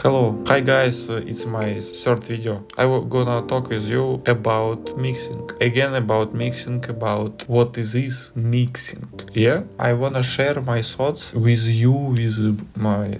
Hello, hi guys, it's my third video. Gonna talk with you about mixing. Again about mixing, about what is mixing. Yeah, I wanna share my thoughts with you, with my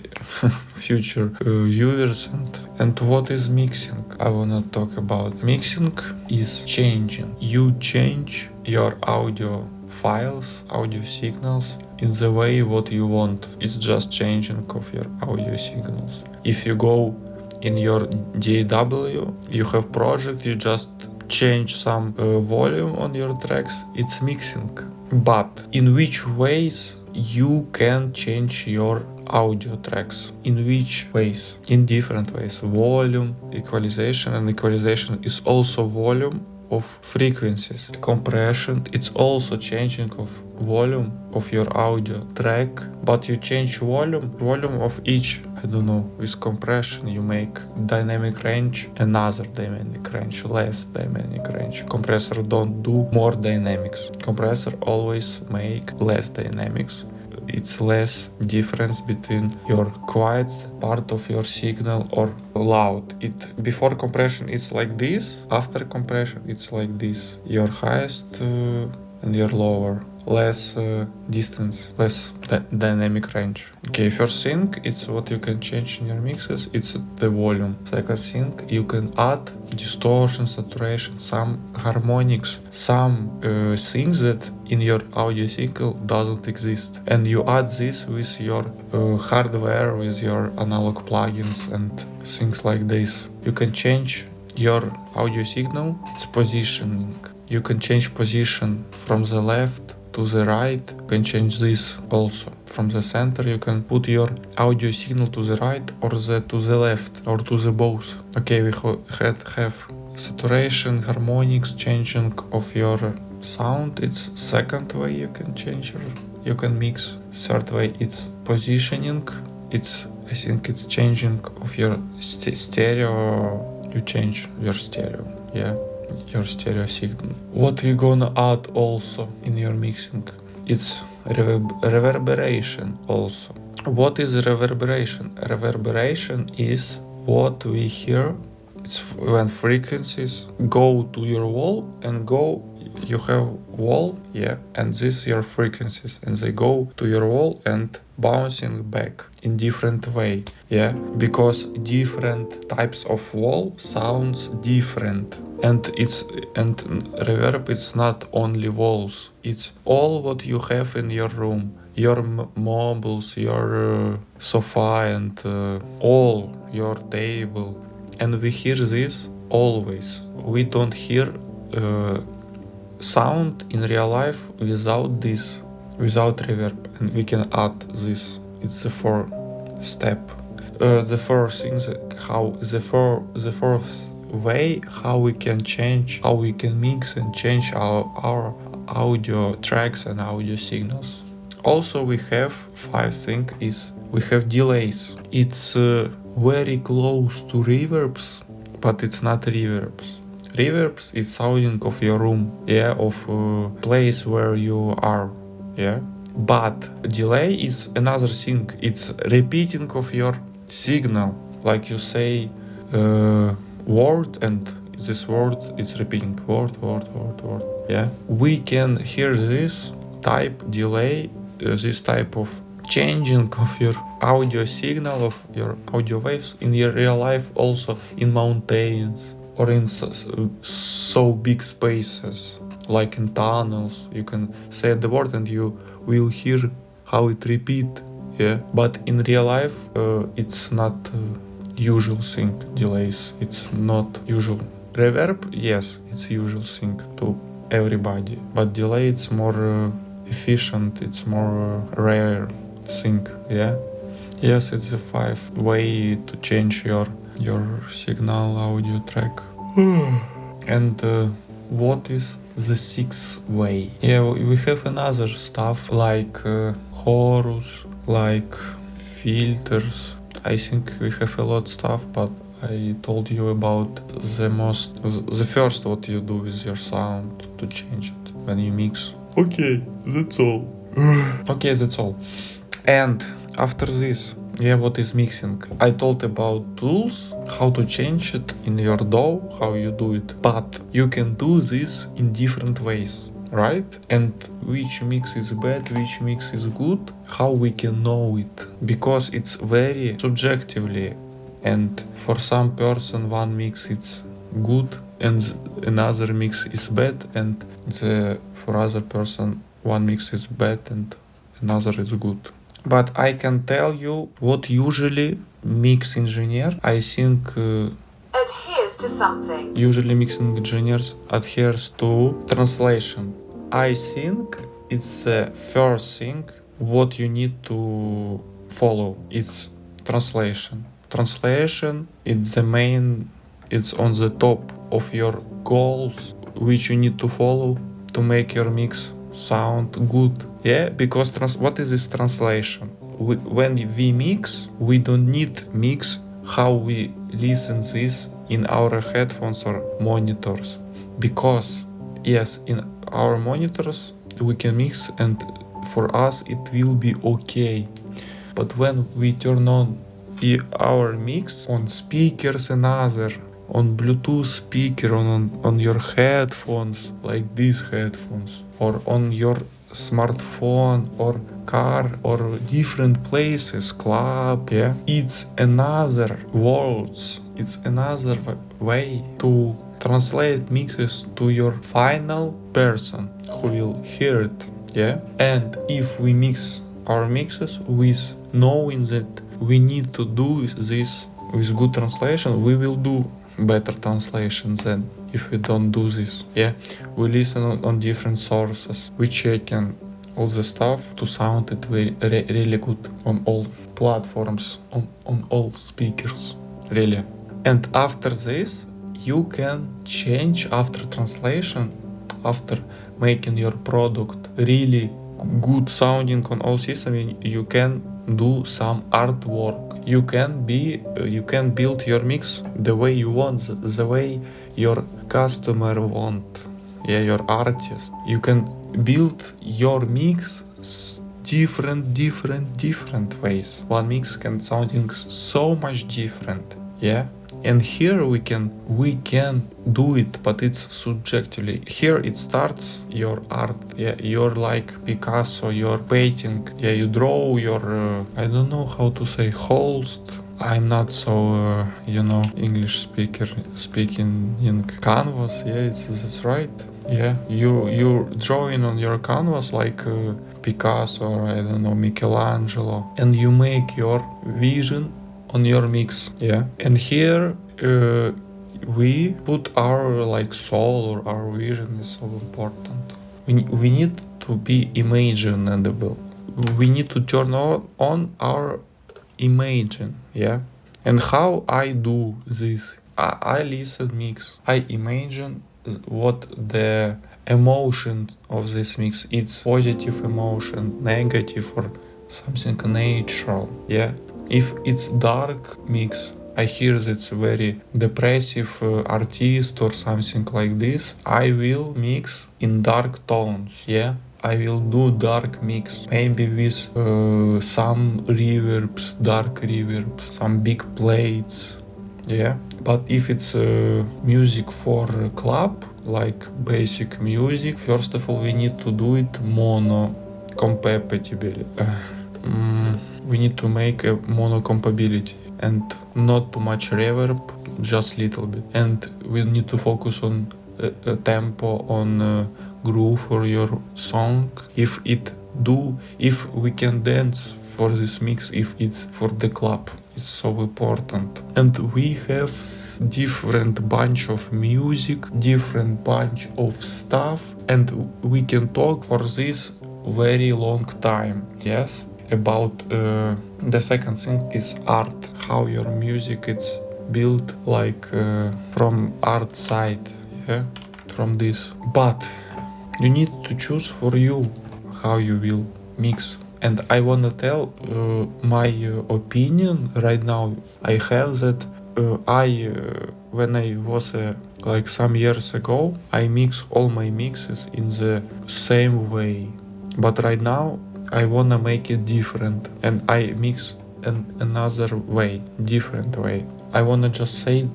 future viewers and what is mixing. I wanna talk about mixing is changing. You change your audio files, audio signals in the way what you want. It's just changing of your audio signals. If you go in your DAW, you have project, you just change some volume on your tracks, it's mixing. But in which ways you can change your audio tracks? In which ways? In different ways. Volume, equalization, and equalization is also volume of frequencies. Compression, it's also changing of volume of your audio track, but you change volume of each. I don't know, with compression you make dynamic range, another dynamic range, less dynamic range. Compressor don't do more dynamics. Compressor always make less dynamics. It's less difference between your quiet part of your signal or loud. Before compression it's like this, after compression it's like this. Your highest and your lower. Less distance, less dynamic range. Okay, first thing, it's what you can change in your mixes, it's the volume. Second thing, you can add distortion, saturation, some harmonics, some things that in your audio signal doesn't exist. And you add this with your hardware, with your analog plugins and things like this. You can change your audio signal, its positioning. You can change position from the left to the right. You can change this also. From the center you can put your audio signal to the right or to the left or to the both. Okay, we have saturation, harmonics, changing of your sound. It's second way you can change you can mix. Third way it's positioning. I think it's changing of your stereo. You change your stereo. Yeah. Your stereo signal. What we gonna add also in your mixing? It's reverberation also. What is reverberation? Reverberation is what we hear. It's when frequencies go to your wall and go. You have wall, yeah, and these your frequencies, and they go to your wall and bouncing back in different way, yeah, because different types of wall sounds different, and reverb. It's not only walls, it's all what you have in your room, your mobiles, your sofa, and all your table, and we hear this always. We don't hear sound in real life without this, without reverb, and we can add this. It's the fourth step. The first thing, the fourth way how we can change, how we can mix and change our audio tracks and audio signals. Also we have five thing is we have delays. It's very close to reverbs, but it's not reverbs. Reverbs is sounding of your room, yeah, of place where you are, yeah. But delay is another thing. It's repeating of your signal, like you say word, and this word is repeating word, yeah. We can hear this type delay, this type of changing of your audio signal, of your audio waves in your real life, also in mountains or in so big spaces, like in tunnels. You can say the word and you will hear how it repeat, yeah. But in real life it's not usual thing. Delays, it's not usual. Reverb, yes, it's usual thing to everybody, but delay it's more efficient, it's more rare thing, yeah. Yes, it's a five way to change your signal audio track. And what is the sixth way? Yeah, we have another stuff like chorus, like filters. I think we have a lot of stuff, but I told you about the first what you do with your sound to change it when you mix. Okay, that's all. Okay, that's all. And after this, Yeah, what is mixing? I told about tools, how to change it in your DAW, how you do it. But you can do this in different ways, right? And which mix is bad, which mix is good, how we can know it? Because it's very subjectively. And for some person one mix is good and another mix is bad, and for other person one mix is bad and another is good. But I can tell you what usually mix engineer, I think adheres to something. Usually mixing engineers adheres to translation. I think it's the first thing what you need to follow. It's translation. Translation is the main, it's on the top of your goals which you need to follow to make your mix sound good. Yeah, because what is this translation? When we mix, we don't need mix how we listen this in our headphones or monitors, because yes, in our monitors we can mix and for us it will be okay. But when we turn on our mix on speakers and other, on Bluetooth speaker, on your headphones, like these headphones, or on your smartphone or car or different places, club, yeah, it's another words, it's another way to translate mixes to your final person who will hear it, yeah. And if we mix our mixes with knowing that we need to do this with good translation, we will do better translation than if we don't do this. Yeah, we listen on different sources, we check and all the stuff to sound it really good on all platforms, on all speakers, really. And after this, you can change after translation, after making your product really good sounding on all systems, you can do some artwork. You can build your mix the way you want, the way your customer want. Yeah, your artist. You can build your mix different ways. One mix can sounding so much different. Yeah. And here we can do it, but it's subjectively. Here it starts your art. Yeah, you're like Picasso, you're painting. Yeah, you draw your I don't know how to say holst. I'm not so English speaking in canvas. Yeah, that's right. Yeah, you're drawing on your canvas like Picasso or I don't know Michelangelo, and you make your vision on your mix. Yeah, and here we put our like soul or our vision is so important. We need to be imaginable. We need to turn on our imagine. Yeah, and how I do this, I listen mix, I imagine what the emotion of this mix, it's positive emotion, negative, or something natural. Yeah, if it's dark mix, I hear that's very depressive artist or something like this, I will mix in dark tones. Yeah, I will do dark mix, maybe with some reverbs, dark reverbs, some big plates. Yeah, but if it's music for club, like basic music, first of all we need to do it mono compatibility. We need to make a mono compatibility and not too much reverb, just little bit. And we need to focus on a tempo, on groove for your song. If we can dance for this mix, if it's for the club, it's so important. And we have different bunch of music, different bunch of stuff, and we can talk for this very long time. Yes, about the second thing is art, how your music is built, like from art side. Yeah, from this. But you need to choose for you how you will mix. And I wanna tell my opinion right now. I have that when I was like some years ago, I mix all my mixes in the same way. But right now I wanna make it different, and I mix another way, different way. I wanna just say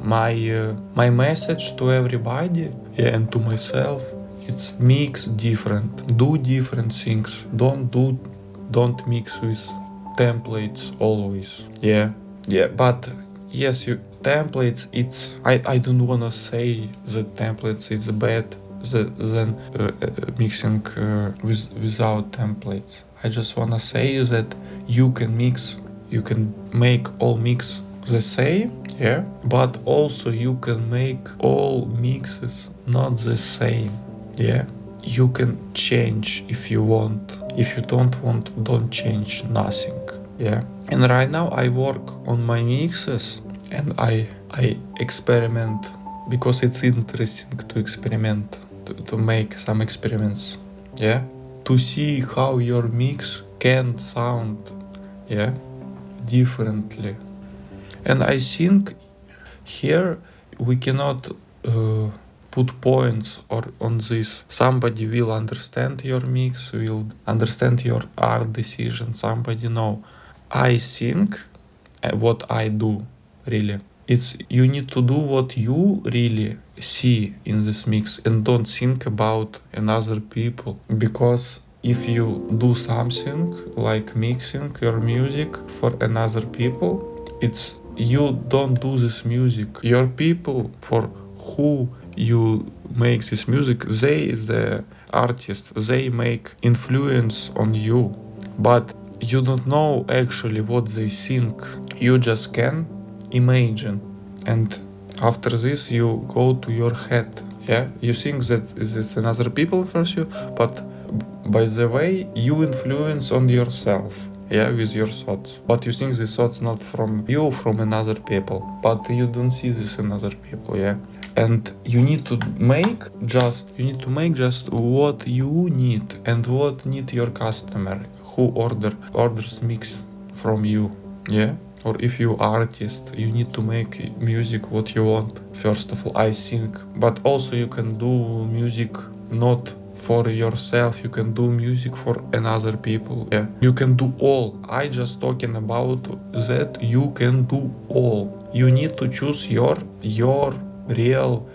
my message to everybody, yeah, and to myself. It's mix different, do different things. Don't mix with templates always. Yeah, but yes, you templates. It's I don't wanna say that templates is bad than mixing without templates. I just wanna say that you can make all mix the same, yeah, but also you can make all mixes not the same, yeah. You can change if you want. If you don't want, don't change nothing, yeah. And right now I work on my mixes and I experiment because it's interesting to experiment, to make some experiments, yeah, to see how your mix can sound, yeah, differently. And I think here we cannot put points or on this. Somebody will understand your mix, will understand your art decision. Somebody no. I think what I do really. It's you need to do what you really see in this mix and don't think about another people, because if you do something like mixing your music for another people, it's you don't do this music. Your people for who you make this music, they the artists, they make influence on you, but you don't know actually what they think. You just can imagine, and after this you go to your head, yeah. You think that it's another people influence you, but by the way you influence on yourself, yeah, with your thoughts, but you think these thoughts not from you, from another people, but you don't see this in other people, yeah. And you need to make just what you need and what need your customer who orders mix from you, yeah. Or if you artist, you need to make music what you want, first of all, I think. But also you can do music not for yourself, you can do music for another people, yeah. You can do all. I just talking about that you can do all. You need to choose your real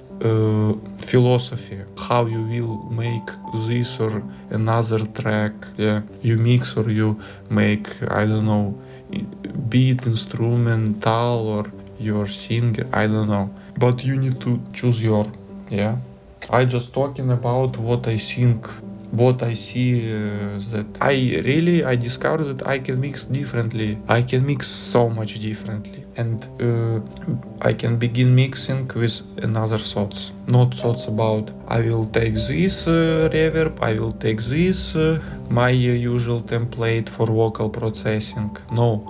philosophy, how you will make this or another track, yeah. You mix or you make, I don't know, beat instrumental or your singer, I don't know, but you need to choose your, yeah. I just talking about what I think, what I see, that I discovered that I can mix differently. I can mix so much differently, and I can begin mixing with another thoughts, not thoughts about I will take this reverb, I will take this my usual template for vocal processing. No,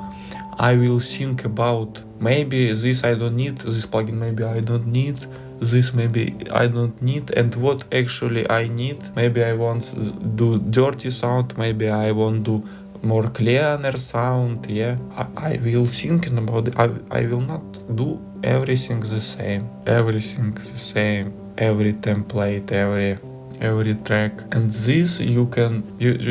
I will think about maybe this I don't need, this plugin maybe I don't need, this maybe I don't need, and what actually I need. Maybe I want do dirty sound, maybe I want do more cleaner sound, yeah. I will thinking about it. I will not do everything the same, every template, every track. And this you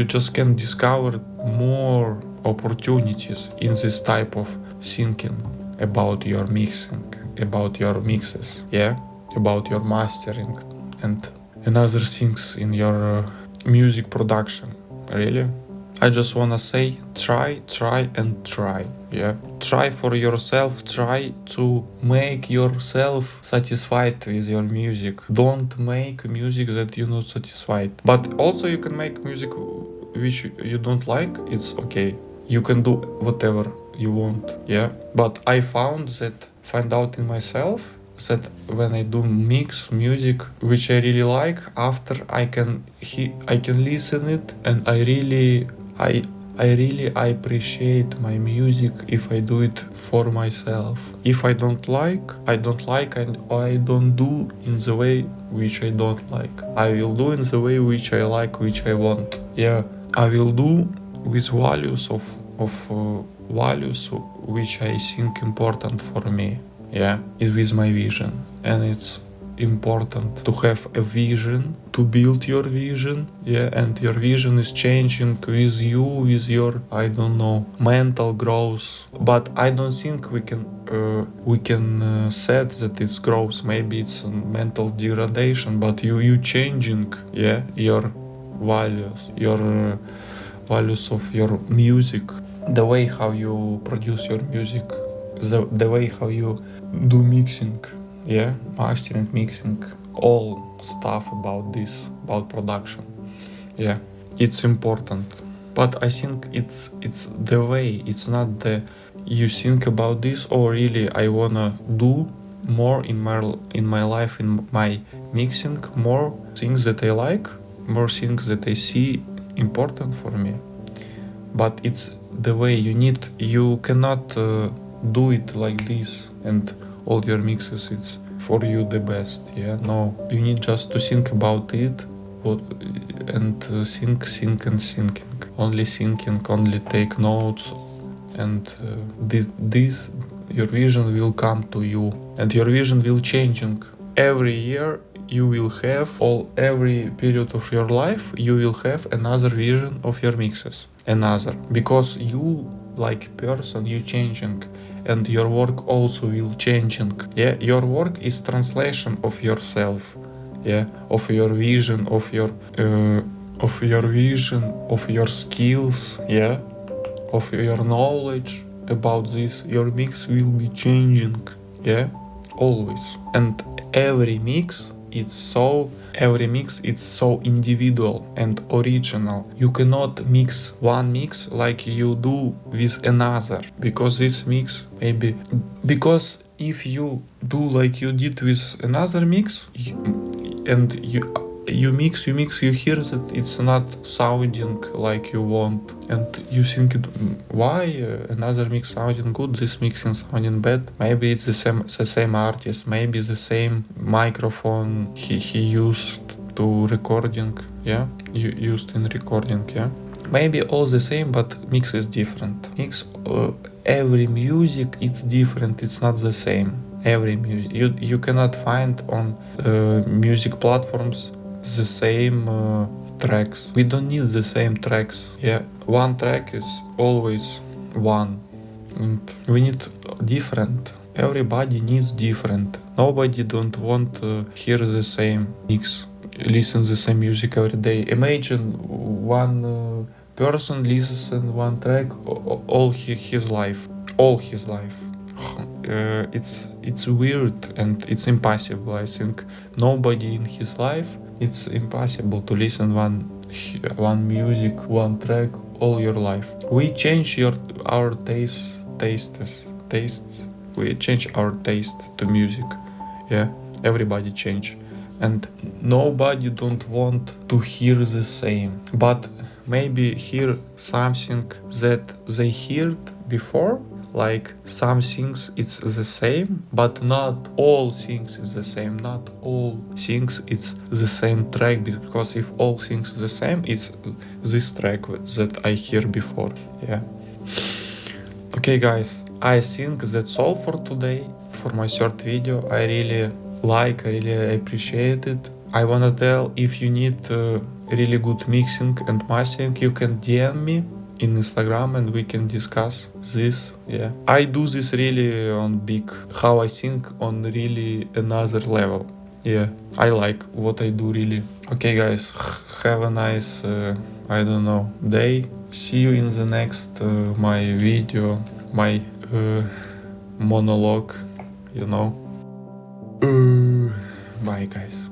just can discover more opportunities in this type of thinking about your mixing, about your mixes, yeah, about your mastering and other things in your music production. Really, I just wanna say try, yeah. Try for yourself, try to make yourself satisfied with your music. Don't make music that you're not satisfied. But also you can make music which you don't like, it's okay. You can do whatever you want, yeah. But I find out in myself that when I do mix music which I really like, after I can listen it, and I really appreciate my music if I do it for myself. If I don't like, and I don't do in the way which I don't like. I will do in the way which I like, which I want. Yeah, I will do with values of values which I think important for me. Yeah, it's with my vision, and it's important to have a vision, to build your vision, yeah, and your vision is changing with you, with your, I don't know, mental growth. But I don't think we can said that it's growth. Maybe it's mental degradation, but you changing, yeah, your values, your values of your music, the way how you produce your music, the way how you do mixing, yeah, mastering, mixing, all stuff about this, about production, yeah, it's important. But I think it's the way, it's not the you think about this, or really I wanna do more in my life, in my mixing, more things that I like, more things that I see important for me. But it's the way you cannot do it like this and all your mixes it's for you the best, yeah, no, you need just to think about it, what, and think and thinking, only thinking, only take notes, and this your vision will come to you, and your vision will changing every year. You will have every period of your life you will have another vision of your mixes, another, because you like person, you changing, and your work also will changing, yeah, your work is translation of yourself, yeah, of your vision, of your vision, of your skills, yeah, of your knowledge about this. Your mix will be changing, yeah, always. And every mix is so individual and original. You cannot mix one mix like you do with another, because this mix maybe, because if you do like you did with another mix, you mix, you hear that it's not sounding like you want, and you think why another mix sounding good, this mixing sounding bad. Maybe it's the same artist, maybe the same microphone he used to recording, yeah, used in recording, yeah, maybe all the same, but mix is different. Every music it's different, it's not the same. Every music you cannot find on music platforms the same tracks. We don't need the same tracks, yeah, one track is always one, and we need different. Everybody needs different. Nobody don't want to hear the same mix, listen the same music every day. Imagine one person listen one track all his life, it's weird and it's impossible. I think nobody in his life, it's impossible to listen one music, one track all your life. We change our tastes. We change our taste to music, yeah, everybody change, and nobody don't want to hear the same, but maybe hear something that they heard before, like some things it's the same, but not all things is the same, not all things it's the same track, because if all things the same, it's this track that I hear before, yeah. Okay guys, I think that's all for today, for my third video. I really appreciate it. I wanna tell, if you need really good mixing and mastering, you can DM me in Instagram and we can discuss this, yeah. I do this really on big, how I think on really another level, yeah. I like what I do really. Okay guys, have a nice I don't know, day. See you in the next my video, my monologue, you know. Bye guys.